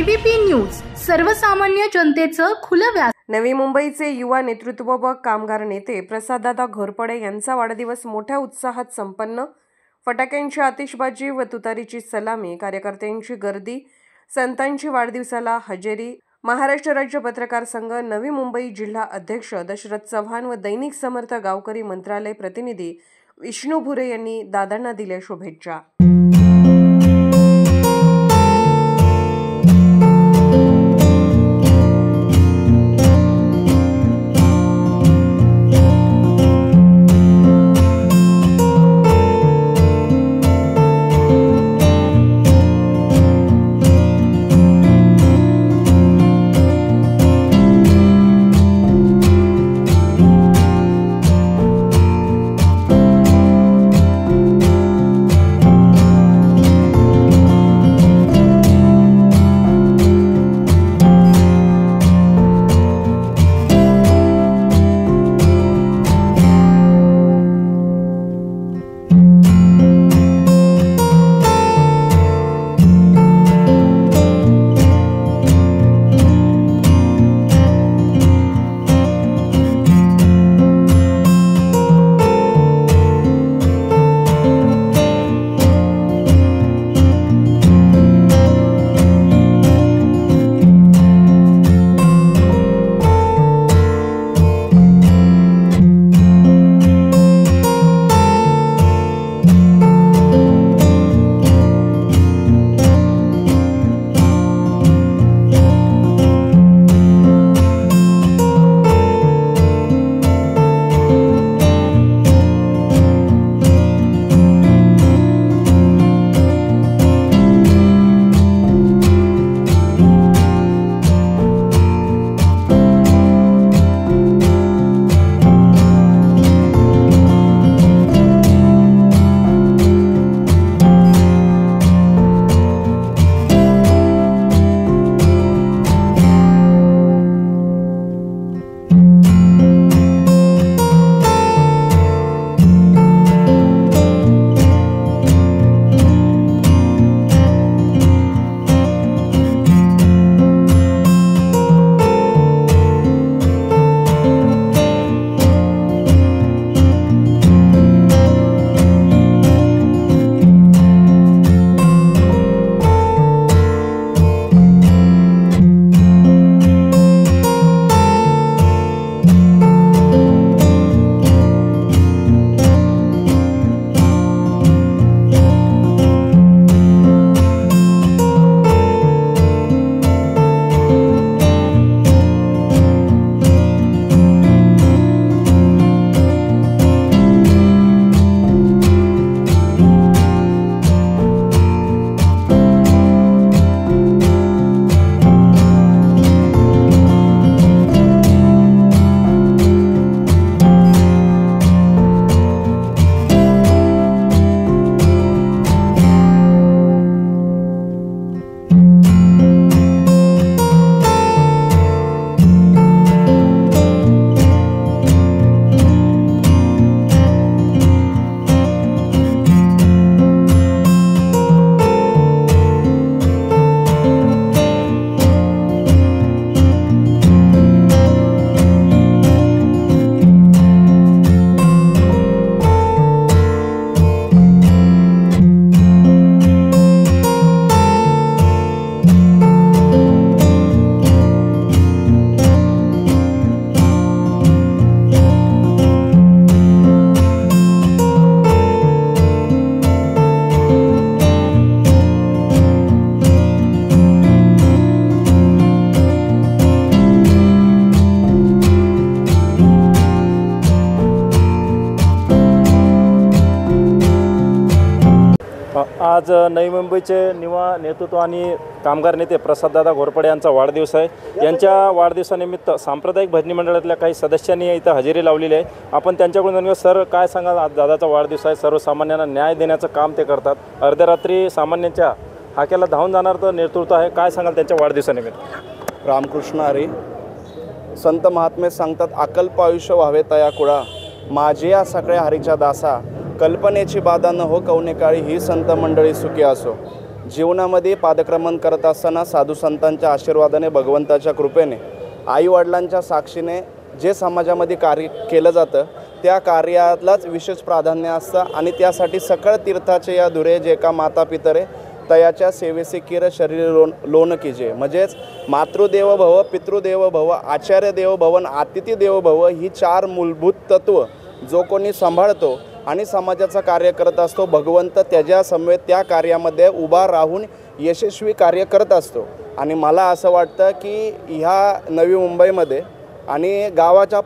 ABP news, सर्वसामान्य जनतेचं खुलं व्यास। नवी मुंबईचे युवा नेतृत्व व कामगार नेते प्रसाददादा घोरपडे यांचा वाढदिवस मोठ्या उत्साहात संपन्न। फटाक्यांची आतिषबाजी व तुतारीची सलामी, कार्यकर्त्यांची गर्दी, संतांची वाढदिवसाला हजेरी। महाराष्ट्र राज्य पत्रकार संघ, नवी मुंबई जिल्हा अध्यक्ष दशरथ चव्हाण व दैनिक समर्थ गावकरी मंत्रालय प्रतिनिधी विष्णू भुरे यांनी दादांना दिल्या शुभेच्छा। आज नवी मुंबईचे युवा नेतृत्व आणि कामगार नेते प्रसाददादा घोरपडे यांचा वाढदिवस आहे। यांच्या वाढदिवसानिमित्त सांप्रदायिक भजनी मंडळातल्या काही सदस्यांनी इथं हजेरी लावलेली आहे। आपण त्यांच्याकडून जाणूया, सर काय सांगाल? आज दादाचा वाढदिवस आहे, सर्वसामान्यांना न्याय देण्याचं काम ते करतात। अर्ध्या रात्री सामान्यांच्या हाक्याला धावून जाणार तर नेतृत्व आहे, काय सांगाल त्यांच्या वाढदिवसानिमित्त? रामकृष्ण हरी। संत महात्मे सांगतात, अकल्प आयुष्य व्हावे तया कुळा, माझे या सगळ्या हरीच्या दासा, कल्पनेची बाधा न हो कवने काळी, ही संत मंडळी सुखी असो। जीवनामध्ये पादक्रमण करत असताना साधू संतांच्या आशीर्वादाने, भगवंताच्या कृपेने, आईवडिलांच्या साक्षीने जे समाजामध्ये कार्य केलं जातं त्या कार्यालाच विशेष प्राधान्य असतं आणि त्यासाठी सकळ तीर्थाचे या धुरे जे का माता पितरे तयाच्या सेवेसे किर शरीर लोन कीजे, म्हणजेच मातृदेव भव, पितृदेव भव, आचार्य देव भव आणि अतिथी देव भव ही 4 मूलभूत तत्व जो कोणी सांभाळतो आणि समाजाचं कार्य करत असतो, भगवंत त्याच्या समवेत त्या कार्यामध्ये उभा राहून यशस्वी कार्य करत असतो. आणि मला असं वाटतं की ह्या नवी मुंबईमध्ये आणि गावाच्या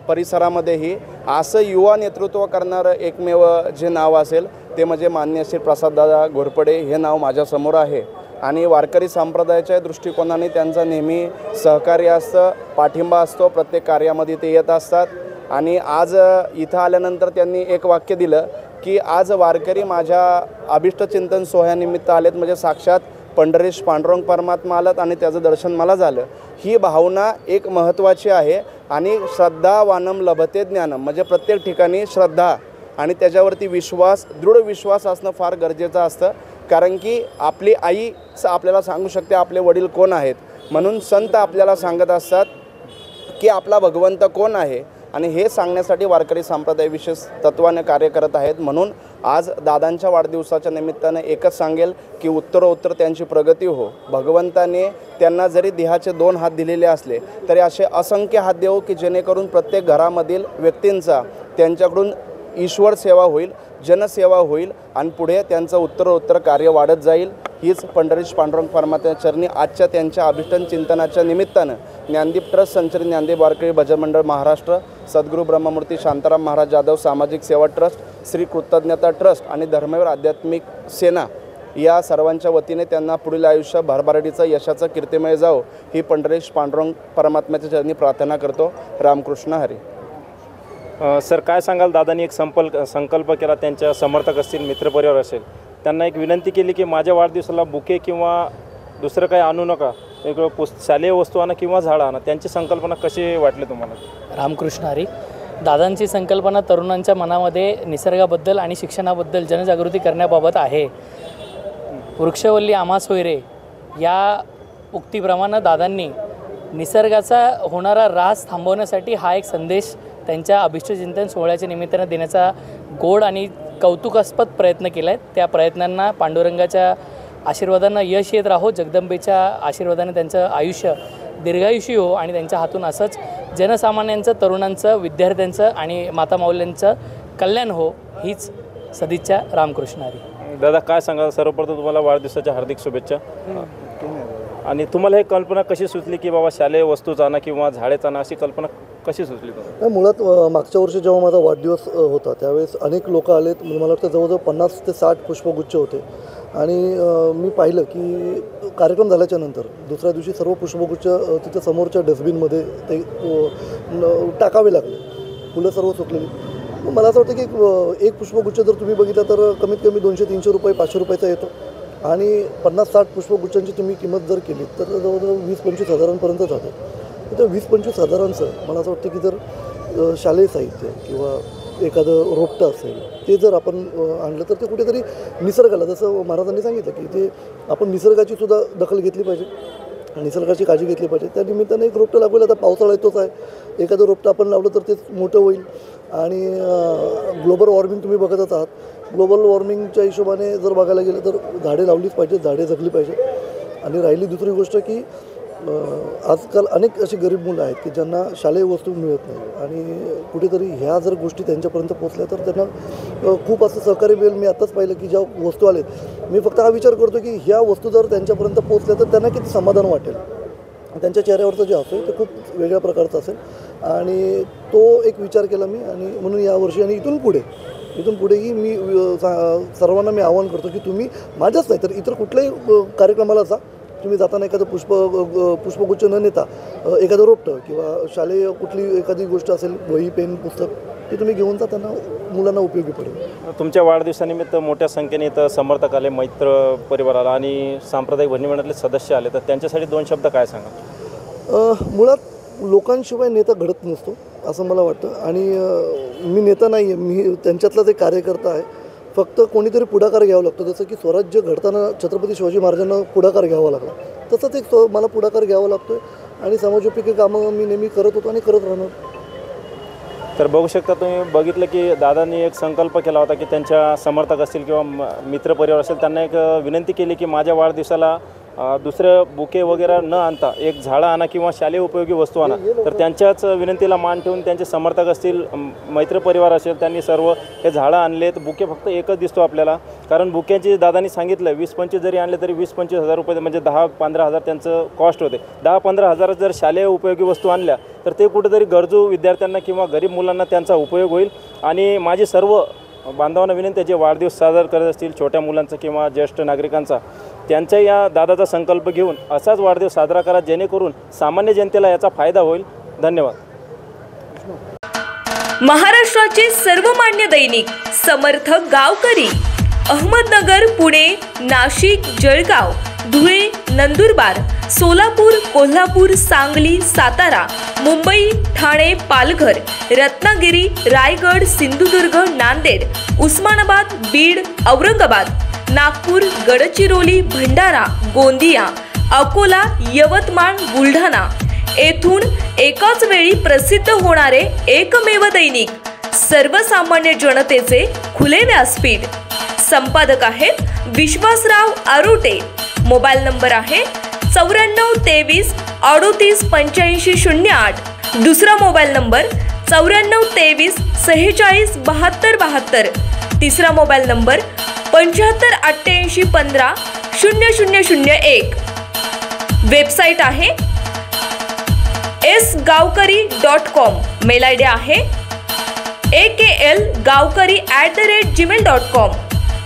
परिसरामध्येही असं युवा नेतृत्व करणारं एकमेव जे नाव असेल ते म्हणजे माननीय श्री प्रसाददादा घोरपडे हे नाव माझ्यासमोर आहे. आणि वारकरी संप्रदायाच्या दृष्टिकोनाने त्यांचं नेहमी सहकार्य असतं, पाठिंबा असतो, प्रत्येक कार्यामध्ये ते येत असतात. आणि आज इथं आल्यानंतर त्यांनी एक वाक्य दिलं की आज वारकरी माझ्या अभिष्टचिंतन सोहळ्यानिमित्त आलेत, म्हणजे साक्षात पंढरीश पांडुरंग परमात्मा आलात आणि त्याचं दर्शन मला झालं. ही भावना एक महत्त्वाची आहे. आणि श्रद्धा वानम लभते ज्ञानम, म्हणजे प्रत्येक ठिकाणी श्रद्धा आणि त्याच्यावरती विश्वास, दृढ विश्वास असणं फार गरजेचं असतं. कारण की आपली आईच आपल्याला सांगू शकते आपले वडील कोण आहेत. म्हणून संत आपल्याला सांगत असतात की आपला भगवंत कोण आहे आणि हे सांगण्यासाठी वारकरी संप्रदाय विशेष तत्त्वाने कार्य करत आहेत. म्हणून आज दादांच्या वाढदिवसाच्या निमित्तानं एकच सांगेल की उत्तरोत्तर त्यांची प्रगती हो. भगवंताने त्यांना जरी देहाचे 2 हात दिलेले असले तरी असे असंख्य हात देऊ की जेणेकरून प्रत्येक घरामधील व्यक्तींचा त्यांच्याकडून ईश्वर सेवा होईल, जनसेवा होईल आणि पुढे त्यांचं उत्तरोत्तर कार्य वाढत जाईल. हीच पंढरीश पांडुरंग परमात्मा चरणी आजच्या त्यांच्या अभिष्टन चिंतनाच्या निमित्तानं ज्ञानदीप ट्रस्ट, संचलित ज्ञानदेव वारकरी भजन मंडळ महाराष्ट्र, सद्गुरू ब्रह्ममूर्ती शांताराम महाराज जाधव सामाजिक सेवा ट्रस्ट, श्री कृतज्ञता ट्रस्ट आणि धर्मवीर आध्यात्मिक सेना या सर्वांच्या वतीने त्यांना पुढील आयुष्य भरभराटीचं, यशाचं, कीर्तिमय जावो ही पंढरीश पांडुरंग परमात्म्याच्या चरणी प्रार्थना करतो. रामकृष्ण हरी. सर, काय सांगाल? दादांनी एक संकल्प केला, त्यांच्या समर्थक असतील, मित्रपरिवार असेल, त्यांना एक विनंती केली की माझ्या वाढदिवसाला बुके किंवा दुसरं काही आणू नका, एक शालेय वस्तू आणा किंवा झाडं आणा. त्यांची संकल्पना कशी वाटली तुम्हाला? रामकृष्ण हरी. दादांची संकल्पना तरुणांच्या मनामध्ये निसर्गाबद्दल आणि शिक्षणाबद्दल जनजागृती करण्याबाबत आहे. वृक्षवल्ली आम्हा सोयरे या उक्तीप्रमाणे दादांनी निसर्गाचा होणारा ऱ्हास थांबवण्यासाठी हा एक संदेश त्यांच्या अभिष्टचिंतन सोहळ्याच्या निमित्तानं देण्याचा गोड आणि कौतुकास्पद प्रयत्न केला आहे. त्या प्रयत्नांना पांडुरंगाच्या आशीर्वादांना यश येत राहो, जगदंबेच्या आशीर्वादाने त्यांचं आयुष्य दीर्घायुषी हो आणि त्यांच्या हातून असंच जनसामान्यांचं, तरुणांचं, विद्यार्थ्यांचं आणि माता माऊल्यांचं कल्याण हो, हीच सदिच्छा. रामकृष्ण हरी. दादा, काय सांगाल? सर्वप्रथम तुम्हाला वाढदिवसाच्या हार्दिक शुभेच्छा. आणि तुम्हाला ही कल्पना कशी सुचली की बाबा शालेय वस्तूच आणा किंवा झाडेच आणा, अशी कल्पना कशी सुचली तुम्हाला? मुळात मागच्या वर्षी जेव्हा माझा वाढदिवस होता त्यावेळेस अनेक लोक आलेत. म्हणजे मला वाटतं जवळजवळ 50 ते 60 पुष्पगुच्छ होते. आणि मी पाहिलं की कार्यक्रम झाल्याच्या नंतर दुसऱ्या दिवशी सर्व पुष्पगुच्छ तिथे समोरच्या डस्टबिनमध्ये ते टाकावे लागले. फुलं सर्व सुकलेली. मला असं वाटतं की एक पुष्पगुच्छ जर तुम्ही बघितला तर कमीत कमी 200-300 रुपये, 500 रुपयाचा येतो. आणि 50-60 पुष्पगुच्छांची तुम्ही किंमत जर केली तर जवळजवळ 20-25 हजारांपर्यंत जाते. तर 20-25 हजारांचं मला असं वाटतं की जर शालेय साहित्य किंवा एखादं रोपटं असेल ते जर आपण आणलं तर ते कुठेतरी निसर्गाला, जसं महाराजांनी सांगितलं की ते आपण निसर्गाची सुद्धा दखल घेतली पाहिजे, निसर्गाची काळजी घेतली पाहिजे. त्या निमित्ताने एक रोपटं लागवलं. आता पावसाळा येतोच आहे. एखादं रोपटं आपण लावलं तर ते मोठं होईल. आणि ग्लोबल वॉर्मिंग तुम्ही बघतच आहात. ग्लोबल वॉर्मिंगच्या हिशोबाने जर बघायला गेलं तर झाडे लावलीच पाहिजे, झाडे जगली पाहिजे. आणि राहिली दुसरी गोष्ट की आजकाल अनेक अशी गरीब मुलं आहेत की ज्यांना शालेय वस्तू मिळत नाही. आणि कुठेतरी ह्या जर गोष्टी त्यांच्यापर्यंत पोचल्या तर त्यांना खूप असं सहकार्य मिळेल. मी आत्ताच पाहिलं की ज्या वस्तू आलेत, मी फक्त हा विचार करतो की ह्या वस्तू जर त्यांच्यापर्यंत पोचल्या तर त्यांना किती समाधान वाटेल. त्यांच्या चेहऱ्यावरचं जे हसू ते खूप वेगळ्या प्रकारचं असेल. आणि तो एक विचार केला मी. आणि म्हणून यावर्षी आणि इथून पुढेही मी सर्वांना मी आवाहन करतो की तुम्ही माझ्याच नाही तर इतर कुठल्याही कार्यक्रमाला जा, तुम्ही जाताना एखादं पुष्पगुच्छ न नेता एखादं रोपटं किंवा शालेय कुठली एखादी गोष्ट असेल, वही, पेन, पुस्तक, ते तुम्ही घेऊन जा, त्यांना मुलांना उपयोगी पडेल. तुमच्या वाढदिवसानिमित्त मोठ्या संख्येने इथं समर्थक आले, मैत्र परिवाराला आणि सांप्रदायिक भजनी सदस्य आले, तर त्यांच्यासाठी 2 शब्द काय सांगा? मुळात लोकांशिवाय नेता घडत नसतो असं मला वाटतं. आणि मी नेता नाही आहे, मी त्यांच्यातलाच एक कार्यकर्ता आहे. फक्त कोणीतरी पुढाकार घ्यावा लागतो. जसं की स्वराज्य घडताना छत्रपती शिवाजी महाराजांना पुढाकार घ्यावा लागला, तसंच एक मला पुढाकार घ्यावा लागतो आहे आणि समाजोपयोगी कामं मी नेहमी करत होतो आणि करत राहणार. तर बघू शकता तुम्ही, बघितलं की दादांनी एक संकल्प केला होता की त्यांच्या समर्थक असतील किंवा मित्रपरिवार असेल त्यांना एक विनंती केली की माझ्या वाढदिवसाला दुसरं बुके वगैरे न आणता एक झाडं आणा किंवा शालेय उपयोगी वस्तू आणा. तर त्यांच्याच विनंतीला मान ठेवून त्यांचे समर्थक असतील, मैत्रपरिवार असेल, त्यांनी सर्व हे झाडं आणलेत. बुके फक्त एकच दिसतो आपल्याला, कारण बुक्यांची दादांनी सांगितलं 20-25 जरी आणले तरी 20-25 हजार रुपये म्हणजे 10-15 हजार त्यांचं कॉस्ट होते. 10-15 हजार जर शालेय उपयोगी वस्तू आणल्या तर ते कुठेतरी गरजू विद्यार्थ्यांना किंवा गरीब मुलांना त्यांचा उपयोग होईल. आणि माझी सर्व बांधवांना विनंती आहे, जे वाढदिवस साजरा करत असतील छोट्या मुलांचा किंवा ज्येष्ठ नागरिकांचा, त्यांच्या या दादाचा संकल्प घेऊन असाच वाढदिवस साजरा करा, जेणेकरून सामान्य जनतेला याचा फायदा होईल. धन्यवाद. महाराष्ट्राचे सर्वमान्य दैनिक समर्थ गावकरी, अहमदनगर, पुणे, नाशिक, जळगाव, धुळे, नंदुरबार, सोलापूर, कोल्हापूर, सांगली, सातारा, मुंबई, ठाणे, पालघर, रत्नागिरी, रायगड, सिंधुदुर्ग, नांदेड, उस्मानाबाद, बीड, औरंगाबाद, नागपूर, गडचिरोली, भंडारा, गोंदिया, अकोला, यवतमाळ, बुलढाणा येथून एकाच वेळी प्रसिद्ध होणारे एकमेव दैनिक, सर्वसामान्य जनतेचे खुले व्यासपीठ. संपादक आहेत विश्वासराव आरोटे. मोबाईल नंबर आहे 94 23 38 85 08. दुसरा मोबाईल नंबर 94 23 46 72 72. तिसरा मोबाईल नंबर 75 88 15 0001. वेबसाईट आहे sgavkari.com. मेल आय डी आहे akl gavkari@gmail.com.